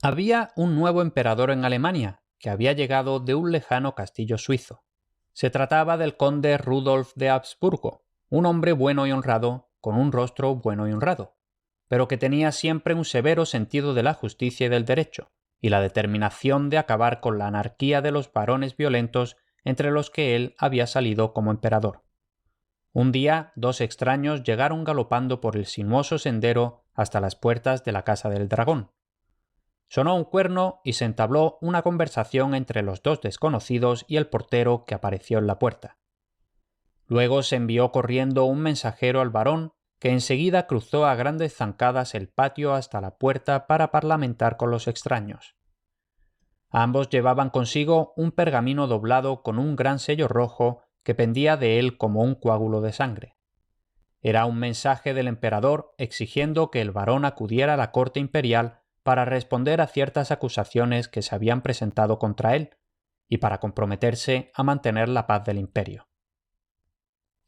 Había un nuevo emperador en Alemania, que había llegado de un lejano castillo suizo. Se trataba del conde Rudolf de Habsburgo, un hombre bueno y honrado, con un rostro bueno y honrado, pero que tenía siempre un severo sentido de la justicia y del derecho, y la determinación de acabar con la anarquía de los varones violentos entre los que él había salido como emperador. Un día, dos extraños llegaron galopando por el sinuoso sendero hasta las puertas de la Casa del Dragón. Sonó un cuerno y se entabló una conversación entre los dos desconocidos y el portero que apareció en la puerta. Luego se envió corriendo un mensajero al varón, que enseguida cruzó a grandes zancadas el patio hasta la puerta para parlamentar con los extraños. Ambos llevaban consigo un pergamino doblado con un gran sello rojo que pendía de él como un coágulo de sangre. Era un mensaje del emperador exigiendo que el varón acudiera a la corte imperial para responder a ciertas acusaciones que se habían presentado contra él y para comprometerse a mantener la paz del imperio.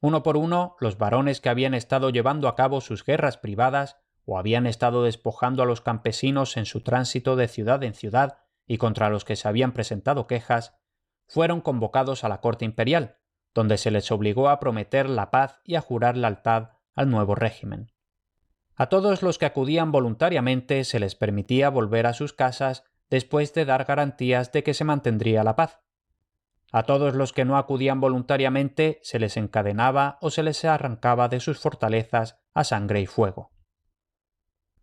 Uno por uno, los varones que habían estado llevando a cabo sus guerras privadas o habían estado despojando a los campesinos en su tránsito de ciudad en ciudad y contra los que se habían presentado quejas, fueron convocados a la corte imperial, donde se les obligó a prometer la paz y a jurar lealtad al nuevo régimen. A todos los que acudían voluntariamente se les permitía volver a sus casas después de dar garantías de que se mantendría la paz. A todos los que no acudían voluntariamente se les encadenaba o se les arrancaba de sus fortalezas a sangre y fuego.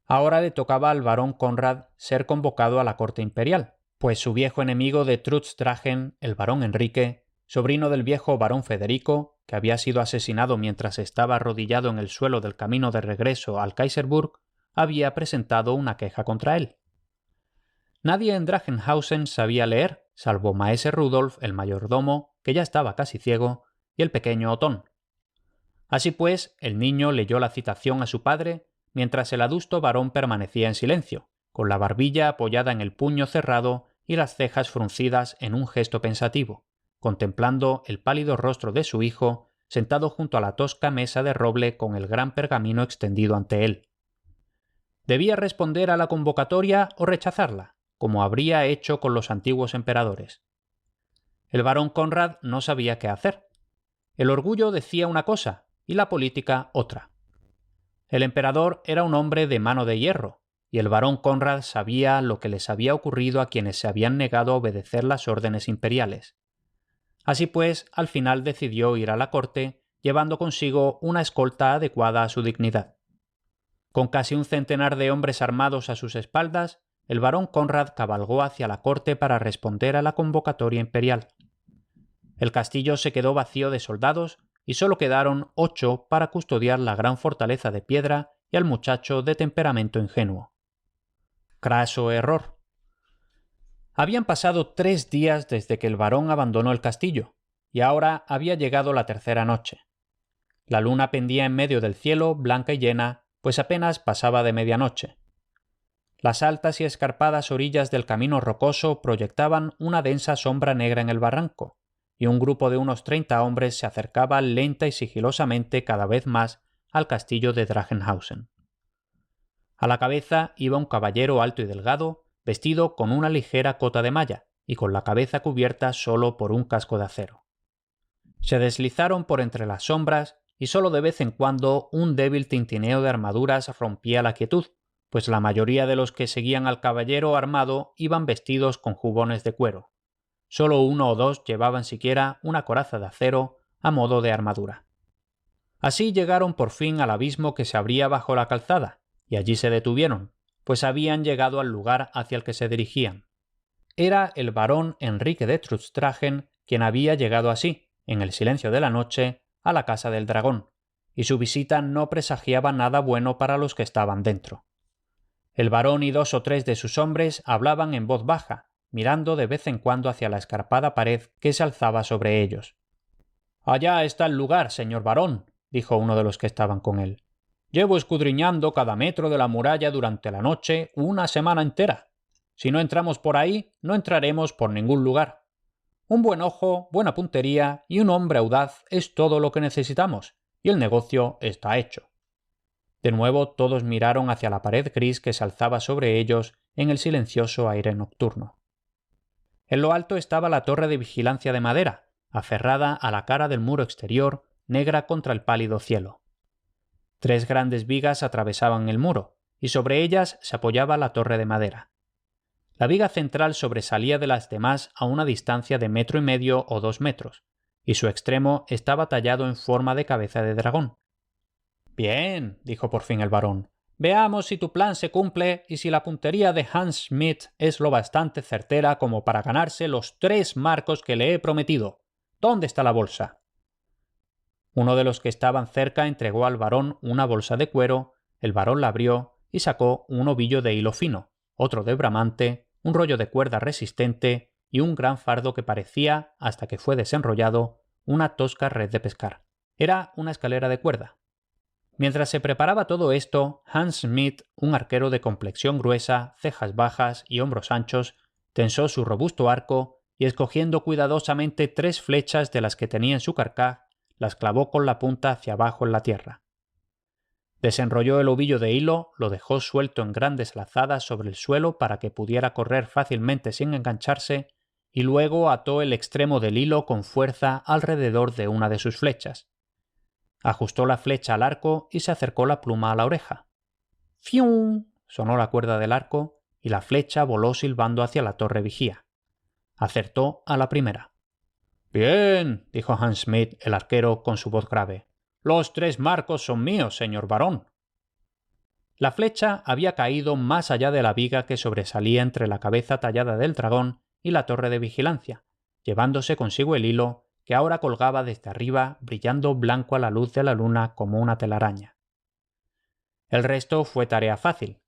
Ahora le tocaba al barón Conrad ser convocado a la corte imperial, pues su viejo enemigo de Trutz-Drachen, el barón Enrique, sobrino del viejo barón Federico, que había sido asesinado mientras estaba arrodillado en el suelo del camino de regreso al Kaiserburg, había presentado una queja contra él. Nadie en Drachenhausen sabía leer, salvo maese Rudolf, el mayordomo, que ya estaba casi ciego, y el pequeño Otón. Así pues, el niño leyó la citación a su padre, mientras el adusto varón permanecía en silencio, con la barbilla apoyada en el puño cerrado y las cejas fruncidas en un gesto pensativo, contemplando el pálido rostro de su hijo, sentado junto a la tosca mesa de roble con el gran pergamino extendido ante él. Debía responder a la convocatoria o rechazarla, como habría hecho con los antiguos emperadores. El barón Conrad no sabía qué hacer. El orgullo decía una cosa y la política otra. El emperador era un hombre de mano de hierro, y el barón Conrad sabía lo que les había ocurrido a quienes se habían negado a obedecer las órdenes imperiales. Así pues, al final decidió ir a la corte, llevando consigo una escolta adecuada a su dignidad. Con casi un centenar de hombres armados a sus espaldas, el barón Conrad cabalgó hacia la corte para responder a la convocatoria imperial. El castillo se quedó vacío de soldados y solo quedaron 8 para custodiar la gran fortaleza de piedra y al muchacho de temperamento ingenuo. Craso error. Habían pasado 3 días desde que el varón abandonó el castillo, y ahora había llegado la tercera noche. La luna pendía en medio del cielo, blanca y llena, pues apenas pasaba de medianoche. Las altas y escarpadas orillas del camino rocoso proyectaban una densa sombra negra en el barranco, y un grupo de unos 30 hombres se acercaba lenta y sigilosamente cada vez más al castillo de Drachenhausen. A la cabeza iba un caballero alto y delgado, vestido con una ligera cota de malla y con la cabeza cubierta solo por un casco de acero. Se deslizaron por entre las sombras y solo de vez en cuando un débil tintineo de armaduras rompía la quietud, pues la mayoría de los que seguían al caballero armado iban vestidos con jubones de cuero. Solo 1 o 2 llevaban siquiera una coraza de acero a modo de armadura. Así llegaron por fin al abismo que se abría bajo la calzada, y allí se detuvieron, pues habían llegado al lugar hacia el que se dirigían. Era el barón Enrique de Trutz-Drachen quien había llegado así, en el silencio de la noche, a la Casa del Dragón, y su visita no presagiaba nada bueno para los que estaban dentro. El barón y 2 o 3 de sus hombres hablaban en voz baja, mirando de vez en cuando hacia la escarpada pared que se alzaba sobre ellos. «Allá está el lugar, señor barón», dijo uno de los que estaban con él. «Llevo escudriñando cada metro de la muralla durante la noche 1 semana entera. Si no entramos por ahí, no entraremos por ningún lugar. Un buen ojo, buena puntería y un hombre audaz es todo lo que necesitamos, y el negocio está hecho». De nuevo todos miraron hacia la pared gris que se alzaba sobre ellos en el silencioso aire nocturno. En lo alto estaba la torre de vigilancia de madera, aferrada a la cara del muro exterior, negra contra el pálido cielo. 3 grandes vigas atravesaban el muro, y sobre ellas se apoyaba la torre de madera. La viga central sobresalía de las demás a una distancia de 1,5 metros o 2 metros, y su extremo estaba tallado en forma de cabeza de dragón. «Bien», dijo por fin el barón, «veamos si tu plan se cumple y si la puntería de Hans Schmidt es lo bastante certera como para ganarse los 3 marcos que le he prometido. ¿Dónde está la bolsa?» Uno de los que estaban cerca entregó al barón una bolsa de cuero, el barón la abrió y sacó un ovillo de hilo fino, otro de bramante, un rollo de cuerda resistente y un gran fardo que parecía, hasta que fue desenrollado, una tosca red de pescar. Era una escalera de cuerda. Mientras se preparaba todo esto, Hans Schmidt, un arquero de complexión gruesa, cejas bajas y hombros anchos, tensó su robusto arco y, escogiendo cuidadosamente 3 flechas de las que tenía en su carcaj, las clavó con la punta hacia abajo en la tierra. Desenrolló el ovillo de hilo, lo dejó suelto en grandes lazadas sobre el suelo para que pudiera correr fácilmente sin engancharse, y luego ató el extremo del hilo con fuerza alrededor de una de sus flechas. Ajustó la flecha al arco y se acercó la pluma a la oreja. ¡Fium! Sonó la cuerda del arco y la flecha voló silbando hacia la torre vigía. Acertó a la primera. «Bien», dijo Hans Schmidt, el arquero, con su voz grave. «Los 3 marcos son míos, señor barón». La flecha había caído más allá de la viga que sobresalía entre la cabeza tallada del dragón y la torre de vigilancia, llevándose consigo el hilo, que ahora colgaba desde arriba, brillando blanco a la luz de la luna como una telaraña. El resto fue tarea fácil.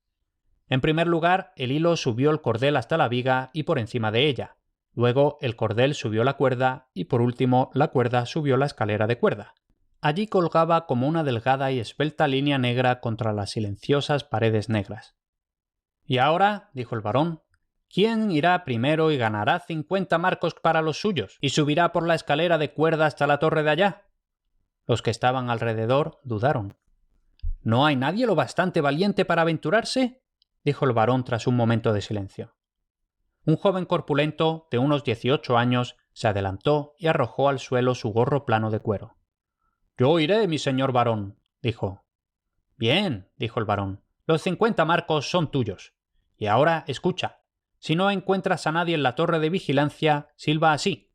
En primer lugar, el hilo subió el cordel hasta la viga y por encima de ella. Luego el cordel subió la cuerda y por último la cuerda subió la escalera de cuerda. Allí colgaba como una delgada y esbelta línea negra contra las silenciosas paredes negras. «Y ahora», dijo el barón, «¿quién irá primero y ganará 50 marcos para los suyos y subirá por la escalera de cuerda hasta la torre de allá?» Los que estaban alrededor dudaron. «¿No hay nadie lo bastante valiente para aventurarse?», dijo el barón tras un momento de silencio. Un joven corpulento, de unos 18 años, se adelantó y arrojó al suelo su gorro plano de cuero. «Yo iré, mi señor barón», dijo. «Bien», dijo el barón, «los 50 marcos son tuyos. Y ahora escucha. Si no encuentras a nadie en la torre de vigilancia, silba así.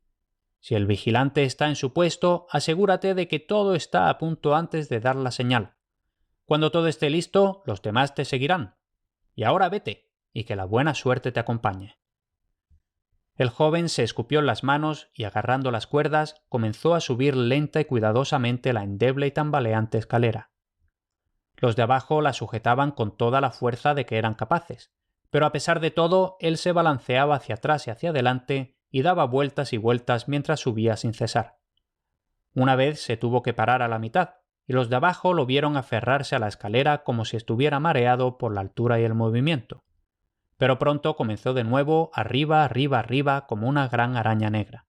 Si el vigilante está en su puesto, asegúrate de que todo está a punto antes de dar la señal. Cuando todo esté listo, los demás te seguirán. Y ahora vete, y que la buena suerte te acompañe». El joven se escupió en las manos y, agarrando las cuerdas, comenzó a subir lenta y cuidadosamente la endeble y tambaleante escalera. Los de abajo la sujetaban con toda la fuerza de que eran capaces, pero a pesar de todo, él se balanceaba hacia atrás y hacia adelante y daba vueltas y vueltas mientras subía sin cesar. Una vez se tuvo que parar a la mitad, y los de abajo lo vieron aferrarse a la escalera como si estuviera mareado por la altura y el movimiento. Pero pronto comenzó de nuevo arriba, arriba, arriba, como una gran araña negra.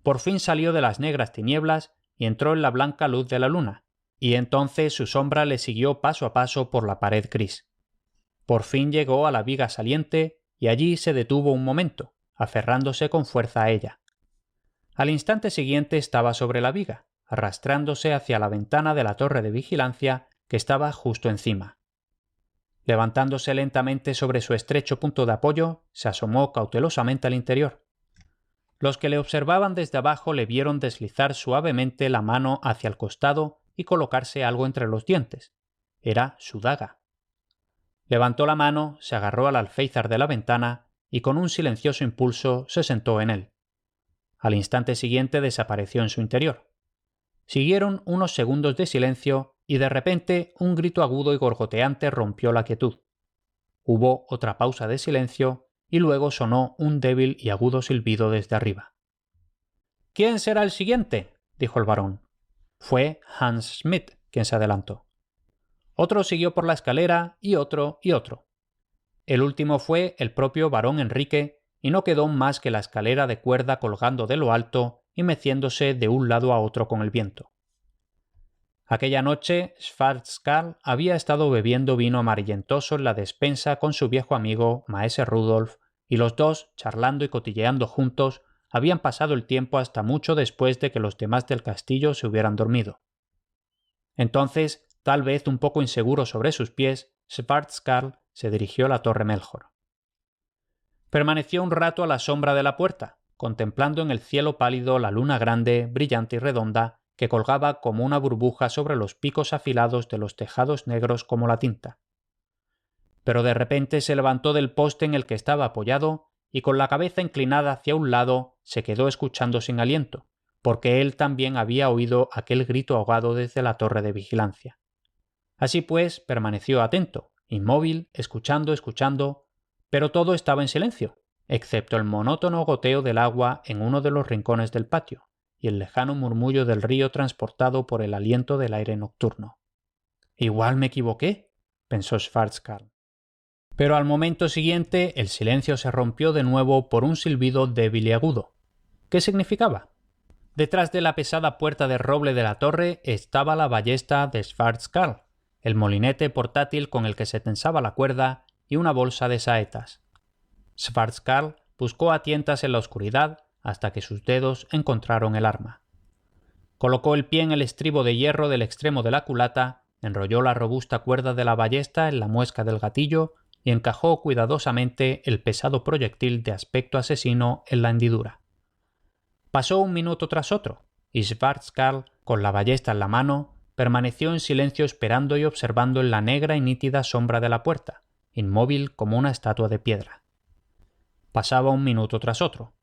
Por fin salió de las negras tinieblas y entró en la blanca luz de la luna, y entonces su sombra le siguió paso a paso por la pared gris. Por fin llegó a la viga saliente y allí se detuvo un momento, aferrándose con fuerza a ella. Al instante siguiente estaba sobre la viga, arrastrándose hacia la ventana de la torre de vigilancia que estaba justo encima. Levantándose lentamente sobre su estrecho punto de apoyo, se asomó cautelosamente al interior. Los que le observaban desde abajo le vieron deslizar suavemente la mano hacia el costado y colocarse algo entre los dientes. Era su daga. Levantó la mano, se agarró al alféizar de la ventana y con un silencioso impulso se sentó en él. Al instante siguiente desapareció en su interior. Siguieron unos segundos de silencio y de repente un grito agudo y gorgoteante rompió la quietud. Hubo otra pausa de silencio y luego sonó un débil y agudo silbido desde arriba. «¿Quién será el siguiente?», dijo el barón. Fue Hans Schmidt quien se adelantó. Otro siguió por la escalera y otro y otro. El último fue el propio barón Enrique y no quedó más que la escalera de cuerda colgando de lo alto y meciéndose de un lado a otro con el viento. Aquella noche Schwarzkarl había estado bebiendo vino amarillentoso en la despensa con su viejo amigo Maese Rudolf, y los dos, charlando y cotilleando juntos, habían pasado el tiempo hasta mucho después de que los demás del castillo se hubieran dormido. Entonces, tal vez un poco inseguro sobre sus pies, Schwarzkarl se dirigió a la torre Melchor. Permaneció un rato a la sombra de la puerta, contemplando en el cielo pálido la luna grande, brillante y redonda, que colgaba como una burbuja sobre los picos afilados de los tejados negros como la tinta. Pero de repente se levantó del poste en el que estaba apoyado y con la cabeza inclinada hacia un lado se quedó escuchando sin aliento, porque él también había oído aquel grito ahogado desde la torre de vigilancia. Así pues, permaneció atento, inmóvil, escuchando, pero todo estaba en silencio, excepto el monótono goteo del agua en uno de los rincones del patio y el lejano murmullo del río transportado por el aliento del aire nocturno. «Igual me equivoqué», pensó Schwarzkarl. Pero al momento siguiente el silencio se rompió de nuevo por un silbido débil y agudo. ¿Qué significaba? Detrás de la pesada puerta de roble de la torre estaba la ballesta de Schwarzkarl, el molinete portátil con el que se tensaba la cuerda y una bolsa de saetas. Schwarzkarl buscó a tientas en la oscuridad hasta que sus dedos encontraron el arma. Colocó el pie en el estribo de hierro del extremo de la culata, enrolló la robusta cuerda de la ballesta en la muesca del gatillo y encajó cuidadosamente el pesado proyectil de aspecto asesino en la hendidura. Pasó un minuto tras otro, y Schwarzkarl, con la ballesta en la mano, permaneció en silencio esperando y observando en la negra y nítida sombra de la puerta, inmóvil como una estatua de piedra. Pasaba un minuto tras otro.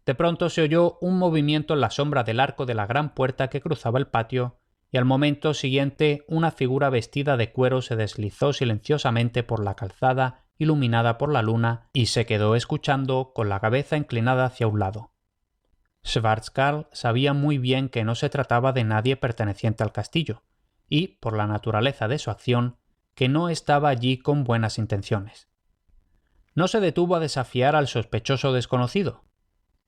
De pronto se oyó un movimiento en la sombra del arco de la gran puerta que cruzaba el patio, y al momento siguiente una figura vestida de cuero se deslizó silenciosamente por la calzada iluminada por la luna y se quedó escuchando con la cabeza inclinada hacia un lado. Schwarzkarl sabía muy bien que no se trataba de nadie perteneciente al castillo, y, por la naturaleza de su acción, que no estaba allí con buenas intenciones. No se detuvo a desafiar al sospechoso desconocido.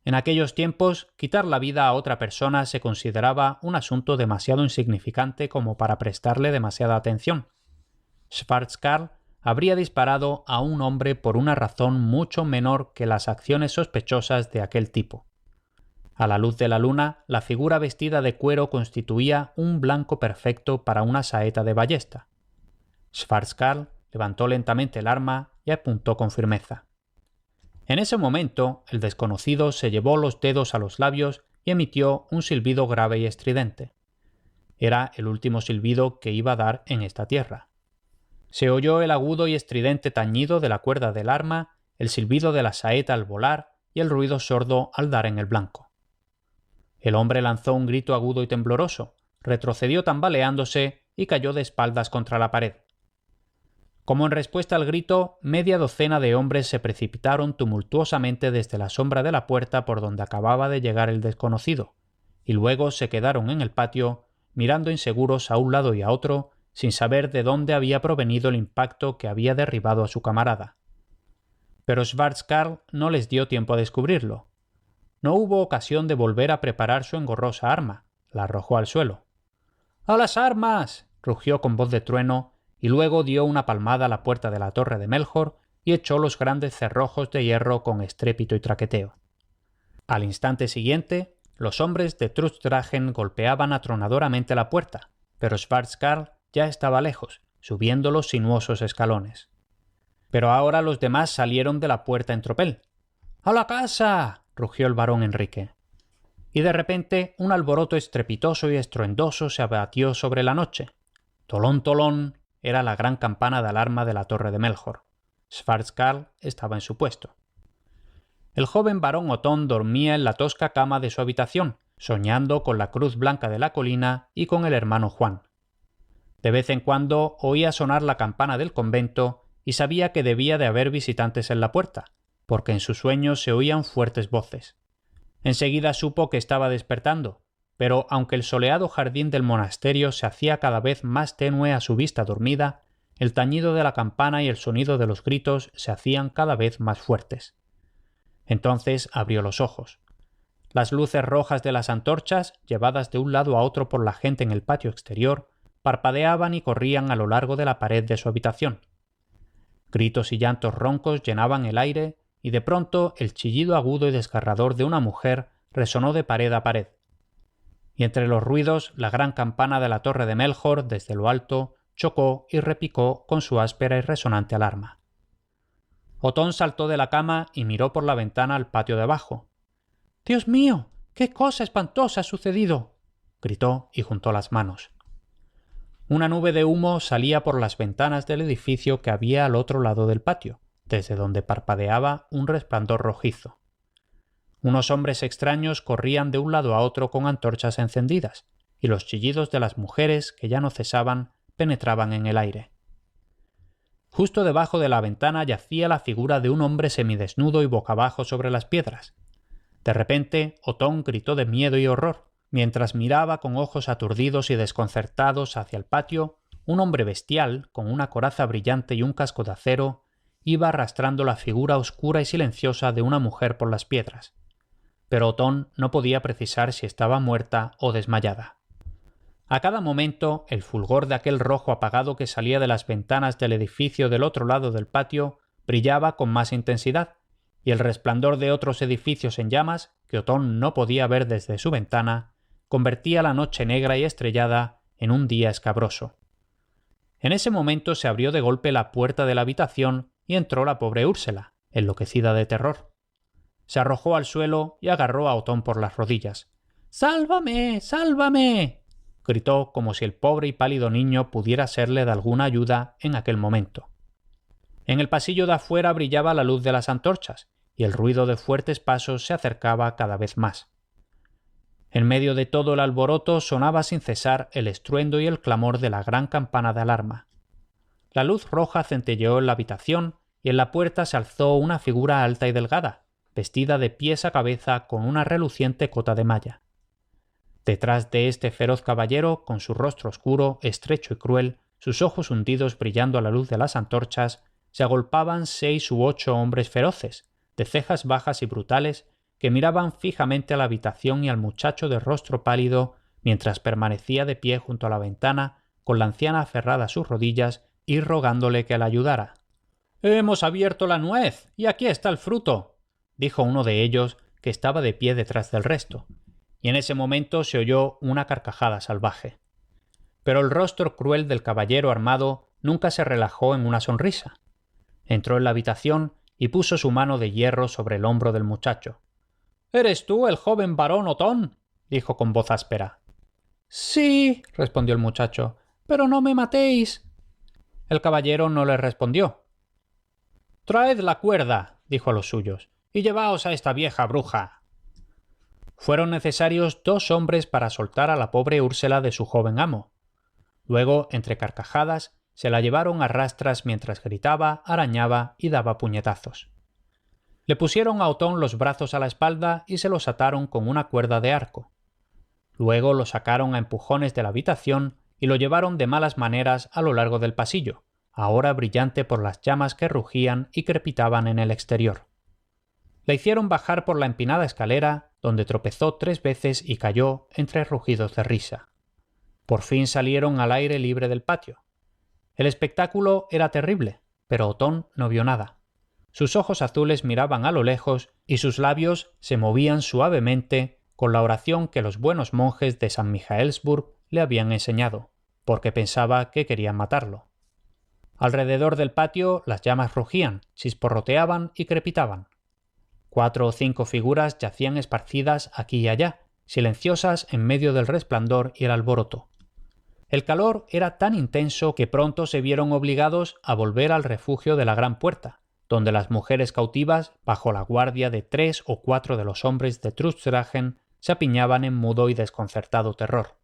En aquellos tiempos, quitar la vida a otra persona se consideraba un asunto demasiado insignificante como para prestarle demasiada atención. Schwarzkarl habría disparado a un hombre por una razón mucho menor que las acciones sospechosas de aquel tipo. A la luz de la luna, la figura vestida de cuero constituía un blanco perfecto para una saeta de ballesta. Schwarzkarl levantó lentamente el arma y apuntó con firmeza. En ese momento, el desconocido se llevó los dedos a los labios y emitió un silbido grave y estridente. Era el último silbido que iba a dar en esta tierra. Se oyó el agudo y estridente tañido de la cuerda del arma, el silbido de la saeta al volar y el ruido sordo al dar en el blanco. El hombre lanzó un grito agudo y tembloroso, retrocedió tambaleándose y cayó de espaldas contra la pared. Como en respuesta al grito, media docena de hombres se precipitaron tumultuosamente desde la sombra de la puerta por donde acababa de llegar el desconocido, y luego se quedaron en el patio, mirando inseguros a un lado y a otro, sin saber de dónde había provenido el impacto que había derribado a su camarada. Pero Schwarzkarl no les dio tiempo a descubrirlo. No hubo ocasión de volver a preparar su engorrosa arma, la arrojó al suelo. «¡A las armas!», rugió con voz de trueno, y luego dio una palmada a la puerta de la torre de Melchor y echó los grandes cerrojos de hierro con estrépito y traqueteo. Al instante siguiente, los hombres de Trutdrachen golpeaban atronadoramente la puerta, pero Schwarzkarl ya estaba lejos, subiendo los sinuosos escalones. Pero ahora los demás salieron de la puerta en tropel. «¡A la casa!», rugió el barón Enrique. Y de repente un alboroto estrepitoso y estruendoso se abatió sobre la noche. Tolón, tolón, era la gran campana de alarma de la torre de Melchor. Schwarzkarl estaba en su puesto. El joven barón Otón dormía en la tosca cama de su habitación, soñando con la cruz blanca de la colina y con el hermano Juan. De vez en cuando oía sonar la campana del convento y sabía que debía de haber visitantes en la puerta, porque en sus sueños se oían fuertes voces. Enseguida supo que estaba despertando, pero aunque el soleado jardín del monasterio se hacía cada vez más tenue a su vista dormida, el tañido de la campana y el sonido de los gritos se hacían cada vez más fuertes. Entonces abrió los ojos. Las luces rojas de las antorchas, llevadas de un lado a otro por la gente en el patio exterior, parpadeaban y corrían a lo largo de la pared de su habitación. Gritos y llantos roncos llenaban el aire y de pronto el chillido agudo y desgarrador de una mujer resonó de pared a pared. Y entre los ruidos la gran campana de la torre de Melchor, desde lo alto, chocó y repicó con su áspera y resonante alarma. Otón saltó de la cama y miró por la ventana al patio de abajo. —¡Dios mío! ¡Qué cosa espantosa ha sucedido! —gritó y juntó las manos. Una nube de humo salía por las ventanas del edificio que había al otro lado del patio, desde donde parpadeaba un resplandor rojizo. Unos hombres extraños corrían de un lado a otro con antorchas encendidas, y los chillidos de las mujeres, que ya no cesaban, penetraban en el aire. Justo debajo de la ventana yacía la figura de un hombre semidesnudo y boca abajo sobre las piedras. De repente, Otón gritó de miedo y horror. Mientras miraba con ojos aturdidos y desconcertados hacia el patio, un hombre bestial, con una coraza brillante y un casco de acero, iba arrastrando la figura oscura y silenciosa de una mujer por las piedras. Pero Otón no podía precisar si estaba muerta o desmayada. A cada momento, el fulgor de aquel rojo apagado que salía de las ventanas del edificio del otro lado del patio brillaba con más intensidad, y el resplandor de otros edificios en llamas, que Otón no podía ver desde su ventana, convertía la noche negra y estrellada en un día escabroso. En ese momento se abrió de golpe la puerta de la habitación y entró la pobre Úrsula, enloquecida de terror. Se arrojó al suelo y agarró a Otón por las rodillas. —¡Sálvame! ¡Sálvame! —gritó como si el pobre y pálido niño pudiera serle de alguna ayuda en aquel momento. En el pasillo de afuera brillaba la luz de las antorchas, y el ruido de fuertes pasos se acercaba cada vez más. En medio de todo el alboroto sonaba sin cesar el estruendo y el clamor de la gran campana de alarma. La luz roja centelleó en la habitación y en la puerta se alzó una figura alta y delgada, vestida de pies a cabeza con una reluciente cota de malla. Detrás de este feroz caballero, con su rostro oscuro, estrecho y cruel, sus ojos hundidos brillando a la luz de las antorchas, se agolpaban 6 u 8 hombres feroces, de cejas bajas y brutales, que miraban fijamente a la habitación y al muchacho de rostro pálido mientras permanecía de pie junto a la ventana, con la anciana aferrada a sus rodillas y rogándole que la ayudara. —Hemos abierto la nuez y aquí está el fruto —dijo uno de ellos, que estaba de pie detrás del resto, y en ese momento se oyó una carcajada salvaje. Pero el rostro cruel del caballero armado nunca se relajó en una sonrisa. Entró en la habitación y puso su mano de hierro sobre el hombro del muchacho. —¿Eres tú el joven barón Otón? —dijo con voz áspera. —Sí —respondió el muchacho—, pero no me matéis. El caballero no le respondió. —Traed la cuerda —dijo a los suyos— y llevaos a esta vieja bruja. Fueron necesarios 2 hombres para soltar a la pobre Úrsula de su joven amo. Luego, entre carcajadas, se la llevaron a rastras mientras gritaba, arañaba y daba puñetazos. Le pusieron a Otón los brazos a la espalda y se los ataron con una cuerda de arco. Luego lo sacaron a empujones de la habitación y lo llevaron de malas maneras a lo largo del pasillo, ahora brillante por las llamas que rugían y crepitaban en el exterior. La hicieron bajar por la empinada escalera, donde tropezó 3 veces y cayó entre rugidos de risa. Por fin salieron al aire libre del patio. El espectáculo era terrible, pero Otón no vio nada. Sus ojos azules miraban a lo lejos y sus labios se movían suavemente con la oración que los buenos monjes de San Mijaelsburg le habían enseñado, porque pensaba que querían matarlo. Alrededor del patio las llamas rugían, chisporroteaban y crepitaban. 4 o 5 figuras yacían esparcidas aquí y allá, silenciosas en medio del resplandor y el alboroto. El calor era tan intenso que pronto se vieron obligados a volver al refugio de la gran puerta, donde las mujeres cautivas, bajo la guardia de 3 o 4 de los hombres de Trutzdragen, se apiñaban en mudo y desconcertado terror.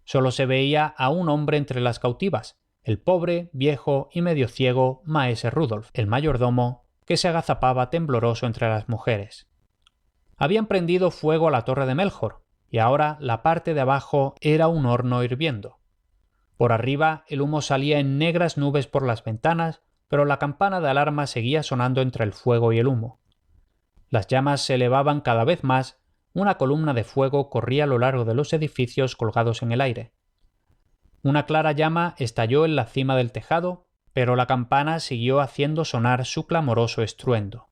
Solo se veía a un hombre entre las cautivas, el pobre, viejo y medio ciego maese Rudolf, el mayordomo, que se agazapaba tembloroso entre las mujeres. Habían prendido fuego a la torre de Melchor, y ahora la parte de abajo era un horno hirviendo. Por arriba el humo salía en negras nubes por las ventanas, pero la campana de alarma seguía sonando entre el fuego y el humo. Las llamas se elevaban cada vez más, una columna de fuego corría a lo largo de los edificios colgados en el aire. Una clara llama estalló en la cima del tejado, pero la campana siguió haciendo sonar su clamoroso estruendo.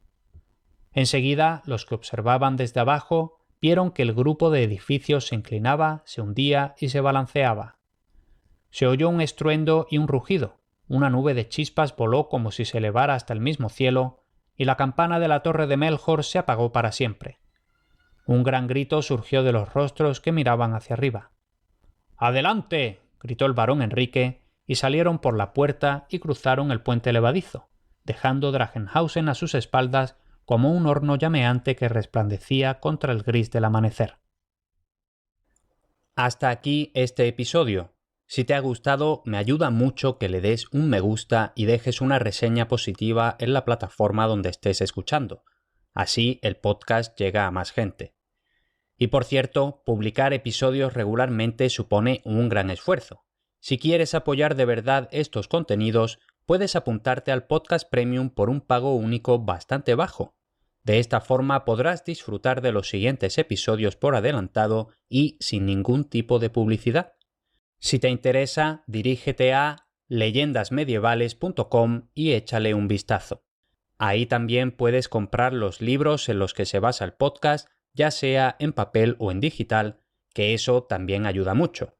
Enseguida, los que observaban desde abajo vieron que el grupo de edificios se inclinaba, se hundía y se balanceaba. Se oyó un estruendo y un rugido, una nube de chispas voló como si se elevara hasta el mismo cielo, y la campana de la torre de Melchor se apagó para siempre. Un gran grito surgió de los rostros que miraban hacia arriba. ¡Adelante!, gritó el barón Enrique, y salieron por la puerta y cruzaron el puente levadizo, dejando Drachenhausen a sus espaldas como un horno llameante que resplandecía contra el gris del amanecer. Hasta aquí este episodio. Si te ha gustado, me ayuda mucho que le des un me gusta y dejes una reseña positiva en la plataforma donde estés escuchando. Así el podcast llega a más gente. Y por cierto, publicar episodios regularmente supone un gran esfuerzo. Si quieres apoyar de verdad estos contenidos, puedes apuntarte al Podcast Premium por un pago único bastante bajo. De esta forma podrás disfrutar de los siguientes episodios por adelantado y sin ningún tipo de publicidad. Si te interesa, dirígete a leyendasmedievales.com y échale un vistazo. Ahí también puedes comprar los libros en los que se basa el podcast, ya sea en papel o en digital, que eso también ayuda mucho.